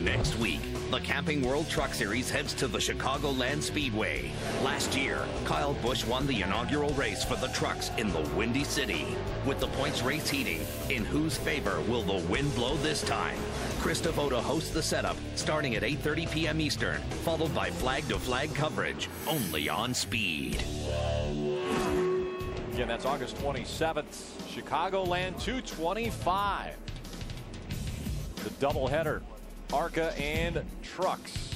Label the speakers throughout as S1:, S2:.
S1: Next week, the Camping World Truck Series heads to the Chicagoland Speedway. Last year, Kyle Busch won the inaugural race for the trucks in the Windy City. With the points race heating, in whose favor will the wind blow this time? Chris Devoto hosts the setup starting at 8:30 p.m. Eastern, followed by flag-to-flag coverage, only on Speed.
S2: Again, that's August 27th, Chicagoland 225. The doubleheader, ARCA and trucks.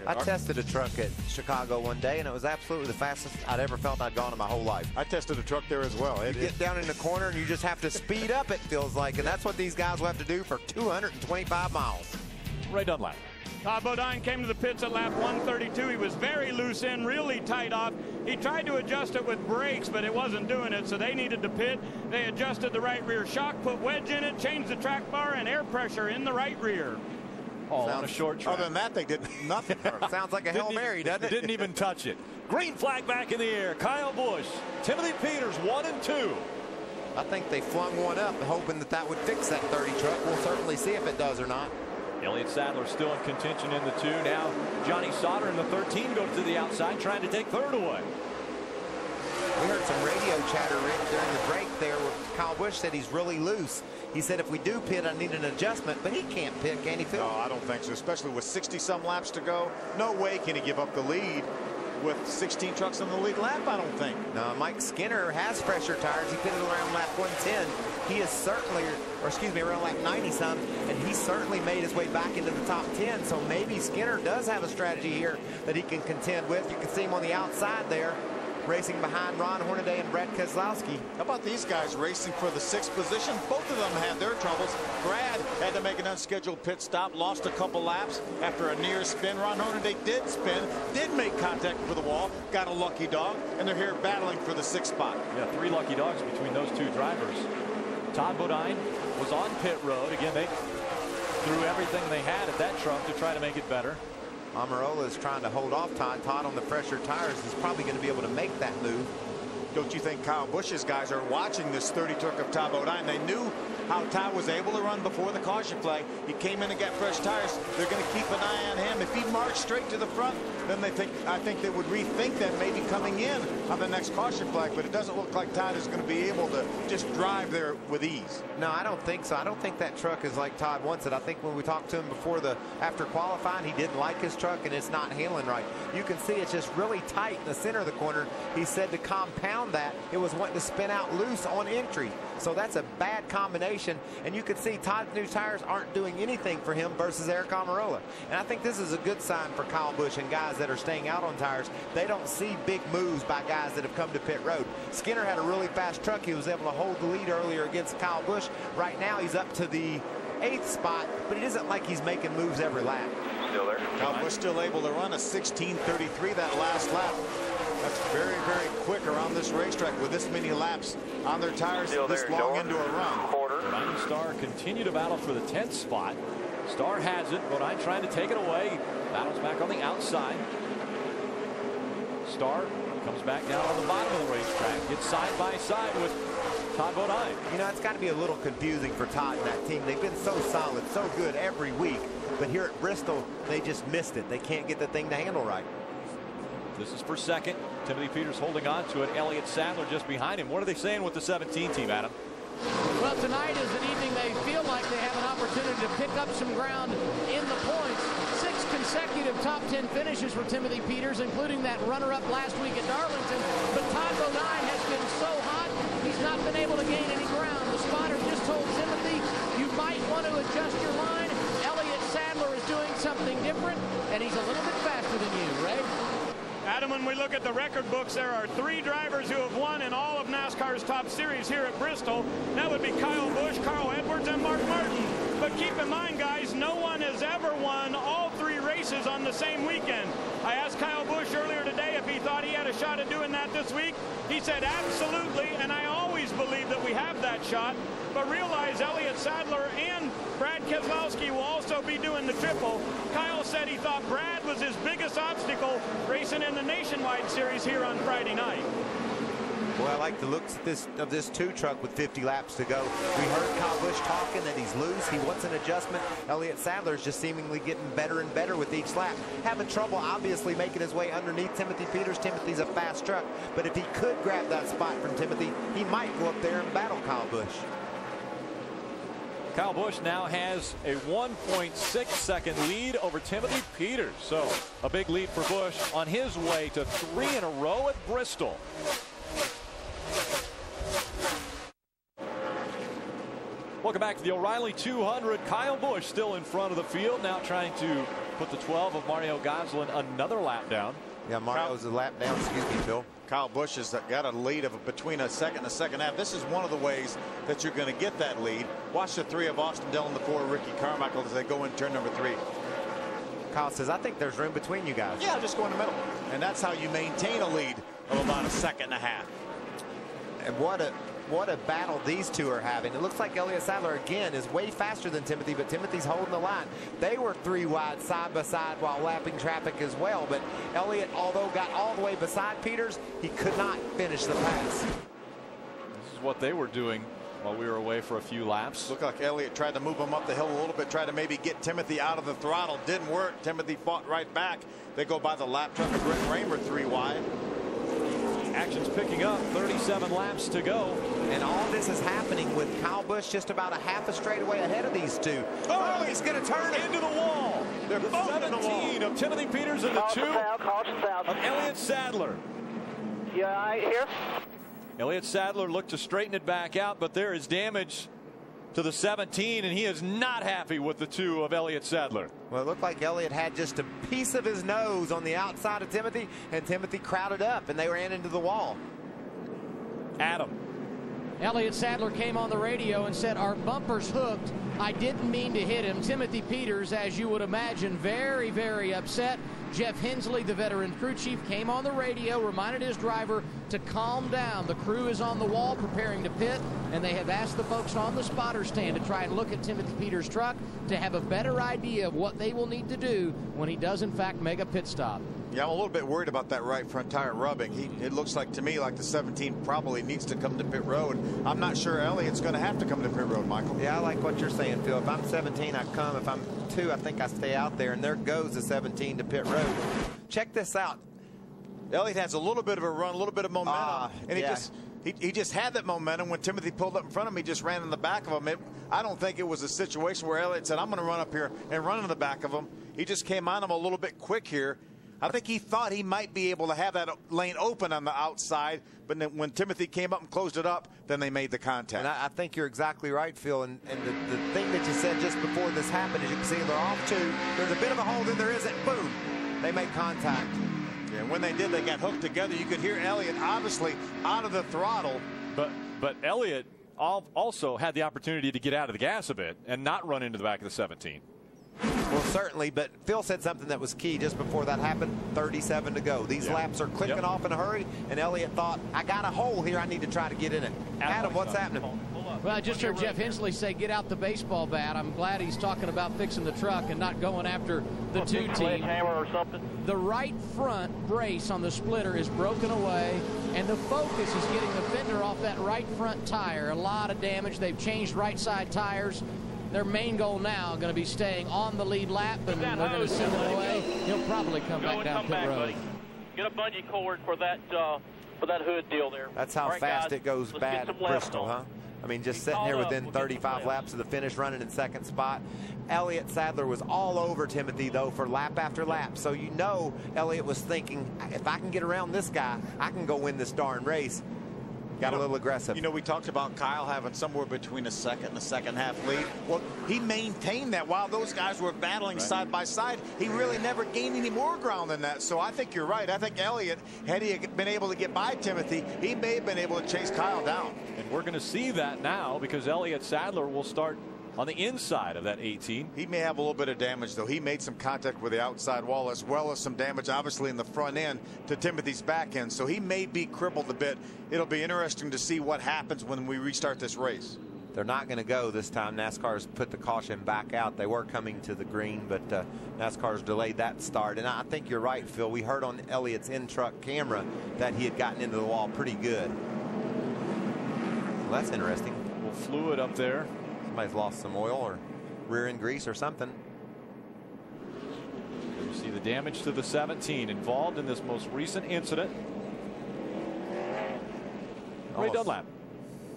S3: I tested a truck at Chicago one day, and it was absolutely the fastest I'd ever felt I'd gone in my whole life.
S4: I tested a truck there as well.
S3: You get down in the corner, and you just have to speed up, it feels like, and that's what these guys will have to do for 225 miles.
S2: Ray Dunlap.
S5: Todd Bodine came to the pits at lap 132. He was very loose in, really tight off. He tried to adjust it with brakes, but it wasn't doing it, so they needed to pit. They adjusted the right rear shock, put wedge in it, changed the track bar, and air pressure in the right rear.
S2: All on a short track.
S4: Other than that, they did nothing.
S3: Sounds like a Hail Mary, doesn't it?
S2: Didn't even touch it. Green flag back in the air. Kyle Busch, Timothy Peters, 1 and 2.
S3: I think they flung one up, hoping that that would fix that 30 truck. We'll certainly see if it does or not.
S2: Elliott Sadler still in contention in the 2. Now Johnny Sauter in the 13 goes to the outside, trying to take third away.
S3: We heard some radio chatter, Rick, during the break there where Kyle Busch said he's really loose. He said if we do pit, I need an adjustment, but he can't pit, can he, Phil?
S4: No, I don't think so, especially with 60-some laps to go. No way can he give up the lead with 16 trucks on the lead lap, I don't think.
S3: No, Mike Skinner has fresher tires. He pitted around lap 110. He is certainly, or excuse me, around lap 90-some, and he certainly made his way back into the top 10. So maybe Skinner does have a strategy here that he can contend with. You can see him on the outside there, racing behind Ron Hornaday and Brad Keselowski.
S4: How about these guys racing for the 6th position? Both of them had their troubles. Brad had to make an unscheduled pit stop, lost a couple laps after a near spin. Ron Hornaday did spin, did make contact with the wall, got a lucky dog, and they're here battling for the 6th spot.
S2: Yeah, 3 lucky dogs between those 2 drivers. Todd Bodine was on pit road. Again, they threw everything they had at that truck to try to make it better.
S3: Amarola is trying to hold off Todd. Todd on the fresher tires is probably going to be able to make that move.
S4: Don't you think Kyle Busch's guys are watching this 30 truck of Todd Bodine? They knew how Todd was able to run before the caution flag. He came in and got fresh tires. They're going to keep an eye on him. If he marched straight to the front, then I think they would rethink that maybe coming in on the next caution flag. But it doesn't look like Todd is going to be able to just drive there with ease.
S3: No, I don't think so. I don't think that truck is like Todd wants it. I think when we talked to him after qualifying, he didn't like his truck and it's not handling right. You can see it's just really tight in the center of the corner. He said to compound that, it was wanting to spin out loose on entry. So that's a bad combination. And you can see Todd's new tires aren't doing anything for him versus Eric Almirola. And I think this is a good sign for Kyle Busch and guys that are staying out on tires. They don't see big moves by guys that have come to pit road. Skinner had a really fast truck. He was able to hold the lead earlier against Kyle Busch. Right now he's up to the 8th spot, but it isn't like he's making moves every lap.
S6: Still there.
S4: Kyle Busch still able to run a 16:33 that last lap. That's very, very quick around this racetrack with this many laps on their tires this long into a run.
S2: Bodine Starr continue to battle for the 10th spot. Starr has it. Bodine trying to take it away. Battles back on the outside. Starr comes back down on the bottom of the racetrack. Gets side by side with Todd Bodine.
S3: You know, it's got to be a little confusing for Todd and that team. They've been so solid, so good every week. But here at Bristol, they just missed it. They can't get the thing to handle right.
S2: This is for second. Timothy Peters holding on to it. Elliott Sadler just behind him. What are they saying with the 17 team, Adam?
S7: Well, tonight is an evening they feel like they have an opportunity to pick up some ground in the points. 6 consecutive top 10 finishes for Timothy Peters, including that runner-up last week at Darlington. But Todd Bodine has been so hot, he's not been able to gain any ground. The spotter just told Timothy, you might want to adjust your line. Elliott Sadler is doing something different, and he's a little bit faster than you, Ray.
S5: Adam, when we look at the record books, there are 3 drivers who have won in all of NASCAR's top series here at Bristol. That would be Kyle Busch, Carl Edwards, and Mark Martin. But keep in mind, guys, no one has ever won all 3 races on the same weekend. I asked Kyle Busch earlier today if he thought he had a shot at doing that this week. He said absolutely, and I always believe that we have that shot. But realize Elliott Sadler and Brad Keselowski will also be doing the triple. Kyle said he thought Brad was his biggest obstacle racing in the Nationwide Series here on Friday night.
S3: Well, I like the looks of this 2 truck with 50 laps to go. We heard Kyle Busch talking that he's loose. He wants an adjustment. Elliott Sadler's just seemingly getting better and better with each lap. Having trouble, obviously, making his way underneath Timothy Peters. Timothy's a fast truck. But if he could grab that spot from Timothy, he might go up there and battle Kyle Busch.
S2: Kyle Busch now has a 1.6 second lead over Timothy Peters. So a big lead for Busch on his way to 3 in a row at Bristol. Welcome back to the O'Reilly 200. Kyle Busch still in front of the field, now trying to put the 12 of Mario Gosselin another lap down.
S3: Yeah, Mario's a lap down. Excuse me, Phil.
S4: Kyle Busch has got a lead of between a second and a second half. This is one of the ways that you're going to get that lead. Watch the 3 of Austin Dillon, the 4 of Ricky Carmichael as they go in turn number 3.
S3: Kyle says, I think there's room between you guys.
S4: Yeah, just go in the middle. And that's how you maintain a lead of about a second and a half.
S3: And what a battle these two are having. It looks like Elliott Sadler again is way faster than Timothy, but Timothy's holding the line. They were 3 wide side by side while lapping traffic as well, but Elliott, although got all the way beside Peters, he could not finish the pass.
S2: This is what they were doing while we were away for a few laps.
S4: Looked like Elliott tried to move him up the hill a little bit, tried to maybe get Timothy out of the throttle. Didn't work. Timothy fought right back. They go by the lap truck of Brent Raymer 3 wide.
S2: Action's picking up, 37 laps to go.
S3: And all this is happening with Kyle Busch just about a half a straightaway ahead of these two. Oh, he's going to turn
S2: into the wall. They're both 17 of Timothy Peters and the 2 of Elliott Sadler.
S6: Yeah, I hear.
S2: Elliott Sadler looked to straighten it back out, but there is damage to the 17, and he is not happy with the 2 of Elliott Sadler.
S3: Well, it looked like Elliott had just a piece of his nose on the outside of Timothy, and Timothy crowded up, and they ran into the wall.
S2: Adam.
S7: Elliott Sadler came on the radio and said, our bumper's hooked. I didn't mean to hit him. Timothy Peters, as you would imagine, very, very upset. Jeff Hensley, the veteran crew chief, came on the radio, reminded his driver to calm down. The crew is on the wall preparing to pit, and they have asked the folks on the spotter stand to try and look at Timothy Peters' truck to have a better idea of what they will need to do when he does, in fact, make a pit stop.
S4: Yeah, I'm a little bit worried about that right front tire rubbing. It looks like to me like the 17 probably needs to come to pit road. I'm not sure Elliott's going to have to come to pit road, Michael.
S3: Yeah, I like what you're saying, Phil. If I'm 17, I come. If I'm 2, I think I stay out there. And there goes the 17 to pit road. Check this out.
S4: Elliott has a little bit of a run, a little bit of momentum. And he just had that momentum. When Timothy pulled up in front of him, he just ran in the back of him. I don't think it was a situation where Elliott said, I'm going to run up here and run in the back of him. He just came on him a little bit quick here. I think he thought he might be able to have that lane open on the outside, but then when Timothy came up and closed it up, then they made the contact.
S3: And I think you're exactly right, Phil. And the thing that you said just before this happened, as you can see, they're off 2. There's a bit of a hole, then there isn't. Boom. They make contact.
S4: Yeah, and when they did, they got hooked together. You could hear Elliott obviously out of the throttle.
S2: But Elliott also had the opportunity to get out of the gas a bit and not run into the back of the 17.
S3: Well, certainly, but Phil said something that was key just before that happened. 37 to go. These laps are clicking off in a hurry, and Elliott thought, I got a hole here. I need to try to get in it. Adam, what's happening?
S7: Well, I just heard Jeff Hensley say, get out the baseball bat. I'm glad he's talking about fixing the truck and not going after the 2 team.
S6: Or something.
S7: The right front brace on the splitter is broken away, and the focus is getting the fender off that right front tire. A lot of damage. They've changed right side tires. Their main goal now going to be staying on the lead lap, and they're going to send him away. He'll probably come back down pit road.
S6: Buddy. Get a bungee cord for that hood deal there.
S3: That's how
S6: right,
S3: fast
S6: guys,
S3: it goes bad at Bristol, huh? I mean, just sitting here within 35 laps of the finish, running in second spot. Elliott Sadler was all over Timothy, though, for lap after lap. So you know Elliott was thinking, if I can get around this guy, I can go win this darn race. Got a little aggressive.
S4: You know, we talked about Kyle having somewhere between a second and a second half lead. Well, he maintained that while those guys were battling side by side. He really never gained any more ground than that. So I think you're right. I think Elliott, had he been able to get by Timothy, he may have been able to chase Kyle down.
S2: And we're going to see that now because Elliott Sadler will start on the inside of that 18.
S4: He may have a little bit of damage, though. He made some contact with the outside wall, as well as some damage, obviously, in the front end to Timothy's back end. So he may be crippled a bit. It'll be interesting to see what happens when we restart this race.
S3: They're not going to go this time. NASCAR's put the caution back out. They were coming to the green, but NASCAR's delayed that start. And I think you're right, Phil. We heard on Elliott's in-truck camera that he had gotten into the wall pretty good. Well, that's interesting.
S2: A little fluid up there.
S3: Somebody's lost some oil or rear end grease or something.
S2: You see the damage to the 17 involved in this most recent incident. Ray Dunlap.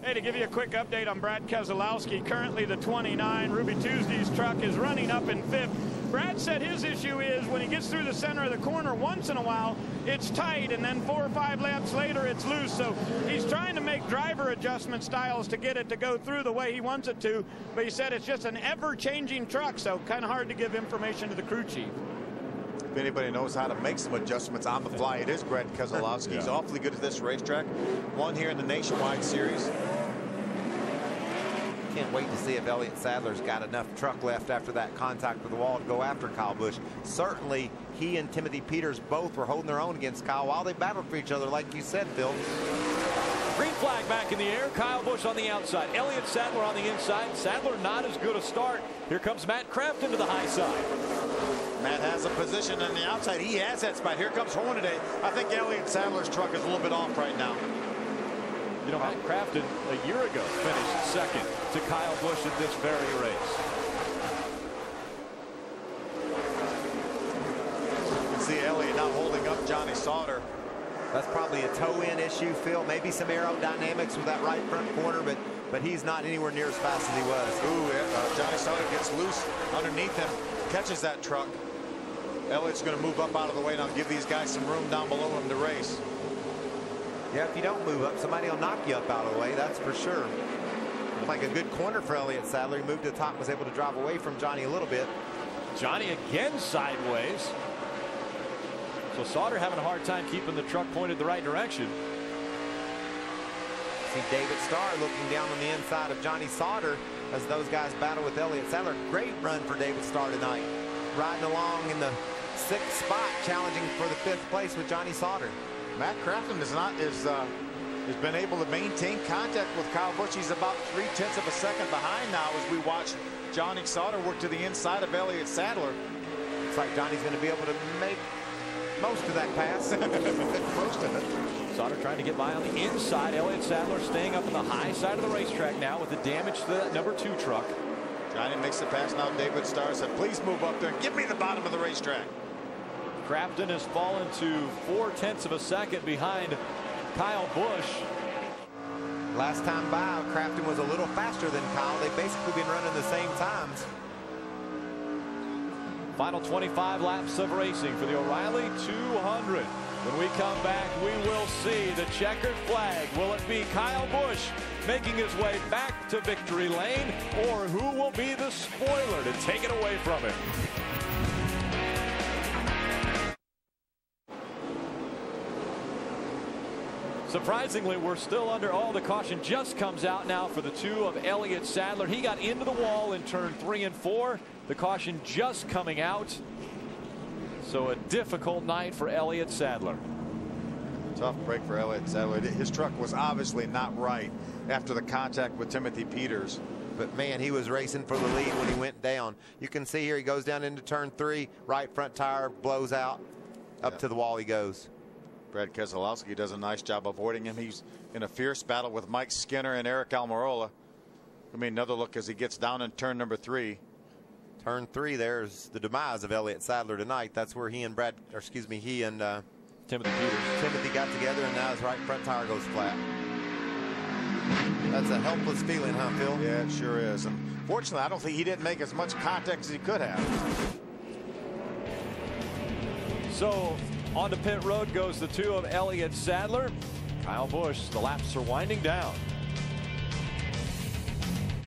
S5: Hey, to give you a quick update on Brad Keselowski, currently the 29 Ruby Tuesdays truck is running up in 5th. Brad said his issue is when he gets through the center of the corner once in a while, it's tight, and then 4 or 5 laps later, it's loose. So he's trying to make driver adjustment styles to get it to go through the way he wants it to. But he said it's just an ever-changing truck, so kind of hard to give information to the crew chief.
S4: If anybody knows how to make some adjustments on the fly, it is Brad Keselowski. He's awfully good at this racetrack. Won here in the Nationwide Series.
S3: Can't wait to see if Elliott Sadler's got enough truck left after that contact with the wall to go after Kyle Busch. Certainly, he and Timothy Peters both were holding their own against Kyle while they battled for each other, like you said, Phil.
S2: Green flag back in the air. Kyle Busch on the outside. Elliott Sadler on the inside. Sadler not as good a start. Here comes Matt Crafton to the high side.
S4: Matt has a position on the outside. He has that spot. Here comes Hornaday. I think Elliott Sadler's truck is a little bit off right now.
S2: You know, Matt Crafton a year ago finished second to Kyle Busch in this very race.
S4: You can see Elliott not holding up Johnny Sauter.
S3: That's probably a toe-in issue, Phil. Maybe some aerodynamics with that right front corner, but he's not anywhere near as fast as he was.
S4: Ooh, Johnny Sauter gets loose underneath him, catches that truck. Elliott's going to move up out of the way now, give these guys some room down below him to race.
S3: Yeah, if you don't move up, somebody will knock you up out of the way, that's for sure. Like a good corner for Elliott Sadler. He moved to the top and was able to drive away from Johnny a little bit.
S2: Johnny again sideways. So Sauter having a hard time keeping the truck pointed the right direction.
S3: See David Starr looking down on the inside of Johnny Sauter as those guys battle with Elliott Sadler. Great run for David Starr tonight. Riding along in the 6th spot, challenging for the 5th place with Johnny Sauter.
S4: Matt Crafton has been able to maintain contact with Kyle Busch. He's about 0.3 of a second behind now as we watch Johnny Sauter work to the inside of Elliott Sadler.
S3: Looks like Johnny's going to be able to make most of that pass.
S4: Most of it.
S2: Sauter trying to get by on the inside. Elliott Sadler staying up on the high side of the racetrack now with the damage to that number 2 truck.
S4: Johnny makes the pass now. David Starr said, please move up there and give me the bottom of the racetrack.
S2: Crafton has fallen to 0.4 of a second behind Kyle Busch.
S3: Last time by, Crafton was a little faster than Kyle. They've basically been running the same times.
S2: Final 25 laps of racing for the O'Reilly 200. When we come back, we will see the checkered flag. Will it be Kyle Busch making his way back to victory lane, or who will be the spoiler to take it away from him? Surprisingly, we're still under all the caution. Just comes out now for the 2 of Elliott Sadler. He got into the wall in turn 3 and 4. The caution just coming out. So a difficult night for Elliott Sadler.
S4: Tough break for Elliott Sadler. His truck was obviously not right after the contact with Timothy Peters.
S3: But man, he was racing for the lead when he went down. You can see here he goes down into turn 3. Right front tire blows out. Up to the wall he goes.
S4: Brad Keselowski does a nice job avoiding him. He's in a fierce battle with Mike Skinner and Eric Almirola. I mean, another look as he gets down in turn number 3.
S3: Turn 3, there's the demise of Elliott Sadler tonight. That's where he and he and
S2: Timothy Peters
S3: got together, and now his right front tire goes flat. That's a helpless feeling, huh, Phil?
S4: Yeah, it sure is. And fortunately, I don't think he didn't make as much contact as he could have.
S2: So on to pit road goes the 2 of Elliott Sadler. Kyle Busch. The laps are winding down.